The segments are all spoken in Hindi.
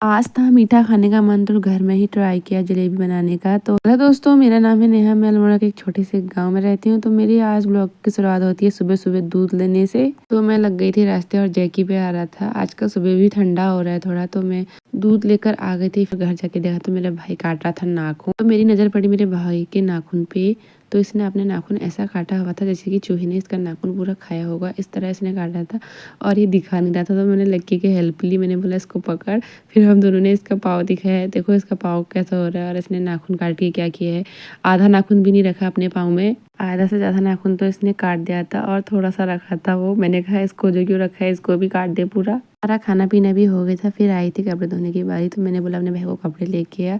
आज था मीठा खाने का मन तो घर में ही ट्राई किया जलेबी बनाने का। तो हेलो दोस्तों, मेरा नाम है नेहा। मैं अल्मोड़ा के एक छोटे से गांव में रहती हूँ। तो मेरी आज ब्लॉग की शुरुआत होती है सुबह सुबह दूध लेने से। तो मैं लग गई थी रास्ते और जैकी पे आ रहा था। आजकल सुबह भी ठंडा हो रहा है थोड़ा, तो मैं दूध लेकर आ गई थी। फिर घर जाके देखा तो मेरा भाई काट रहा था नाखून। तो मेरी नज़र पड़ी मेरे भाई के नाखून पे। तो इसने अपने नाखून ऐसा काटा हुआ था जैसे कि चूहे ने इसका नाखून पूरा खाया होगा। इस तरह इसने काटा था और ये दिखा नहीं रहा था। तो मैंने लड़की की हेल्प ली, मैंने बोला इसको पकड़। फिर हम दोनों ने इसका पाँव दिखाया है, देखो इसका पाँव कैसा हो रहा है। और इसने नाखून काट के क्या किया है, आधा नाखून भी नहीं रखा अपने पाँव में, आधा से ज़्यादा नाखून तो इसने काट दिया था और थोड़ा सा रखा था वो। मैंने कहा इसको जो क्यों रखा है, इसको भी काट दे पूरा। सारा खाना पीना भी हो गया था। फिर आई थी कपड़े धोने की बारी। तो मैंने बोला अपने भाई को कपड़े लेके आ,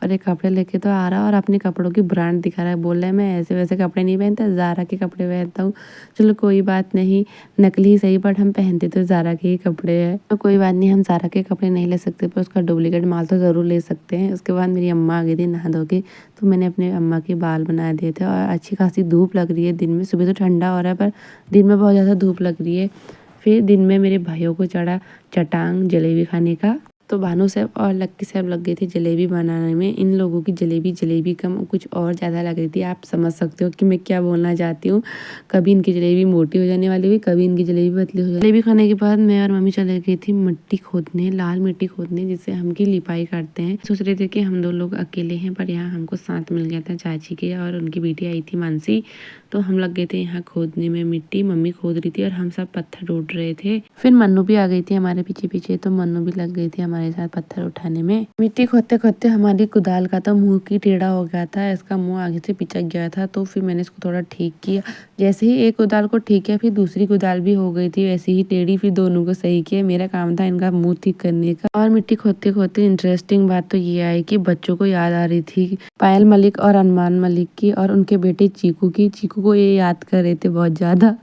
और एक कपड़े लेके तो आ रहा और अपने कपड़ों की ब्रांड दिखा रहा है। बोल रहा है मैं ऐसे वैसे कपड़े नहीं पहनता, ज़ारा के कपड़े पहनता हूँ। चलो कोई बात नहीं, नकली ही सही बट हम पहनते तो ज़ारा के ही कपड़े हैं। तो कोई बात नहीं, हम ज़ारा के कपड़े नहीं ले सकते पर उसका डुप्लीकेट माल तो ज़रूर ले सकते हैं। उसके बाद मेरी अम्मा आ गई थी नहा धो के। तो मैंने अपने अम्मा के बाल बना दिए थे। और अच्छी खासी धूप लग रही है दिन में। सुबह तो ठंडा हो रहा है पर दिन में बहुत ज़्यादा धूप लग रही है। फिर दिन में मेरे भाइयों को चढ़ा चटांग जलेबी खाने का। तो भानु साहब और लक्की साहब लग गई थी जलेबी बनाने में। इन लोगों की जलेबी कम कुछ और ज़्यादा लग रही थी। आप समझ सकते हो कि मैं क्या बोलना चाहती हूँ। कभी इनकी जलेबी मोटी हो जाने वाली हुई, कभी इनकी जलेबी पतली हो जाती। जलेबी खाने के बाद मैं और मम्मी चले गई थी मिट्टी खोदने, लाल मिट्टी खोदने, जिससे हम की लिपाई करते हैं। सोच रहे थे कि हम दो लोग अकेले हैं पर यहाँ हमको साथ मिल गया था चाची के, और उनकी बेटी आई थी मानसी। तो हम लग गए थे यहाँ खोदने में मिट्टी। मम्मी खोद रही थी और हम सब पत्थर ढूंढ रहे थे। फिर मन्नू भी आ गई थी हमारे पीछे पीछे। तो मन्नू भी लग गई थी हमारे साथ पत्थर उठाने में। मिट्टी खोदते खोदते हमारी कुदाल का तो मुंह की टेढ़ा हो गया था, इसका मुंह आगे से पिचक गया था। तो फिर मैंने इसको थोड़ा ठीक किया। जैसे ही एक कुदाल को ठीक किया फिर दूसरी कुदाल भी हो गई थी वैसे ही टेढ़ी। फिर दोनों को सही किया। मेरा काम था इनका मुंह ठीक करने का। और मिट्टी खोदते खोदते इंटरेस्टिंग बात तो ये आई कि बच्चों को याद आ रही थी पायल मलिक और अरमान मलिक की, और उनके बेटे चीकू की। चीकू को ये याद कर रहे थे बहुत ज़्यादा।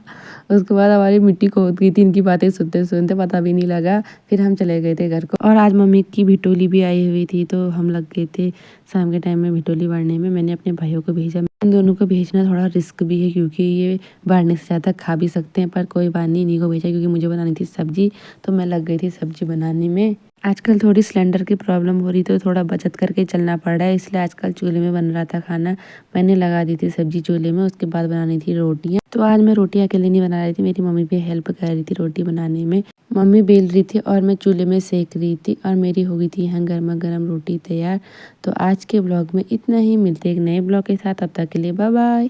उसके बाद हमारी मिट्टी खोद गई थी। इनकी बातें सुनते सुनते पता भी नहीं लगा। फिर हम चले गए थे घर को। और आज मम्मी की भिटोली भी आई हुई थी। तो हम लग गए थे शाम के टाइम में भिटोली बांटने में। मैंने अपने भाइयों को भेजा। इन दोनों को भेजना थोड़ा रिस्क भी है क्योंकि ये बांटने से ज़्यादा खा भी सकते हैं, पर कोई बात नहीं, इन्हीं को भेजा क्योंकि मुझे बनानी थी सब्जी। तो मैं लग गई थी सब्जी बनाने में। आजकल थोड़ी सिलेंडर की प्रॉब्लम हो रही तो थोड़ा बचत करके चलना पड़ रहा है, इसलिए आजकल चूल्हे में बन रहा था खाना। मैंने लगा दी थी सब्जी चूल्हे में। उसके बाद बनानी थी रोटियाँ। तो आज मैं रोटियाँ अकेले नहीं बना रही थी, मेरी मम्मी भी हेल्प कर रही थी रोटी बनाने में। मम्मी बेल रही थी और मैं चूल्हे में सेक रही थी, और मेरी हो गई थी यहाँ गर्मा गर्म रोटी तैयार। तो आज के ब्लॉग में इतना ही। मिलते एक नए ब्लॉग के साथ, तब तक के लिए बाय बाय।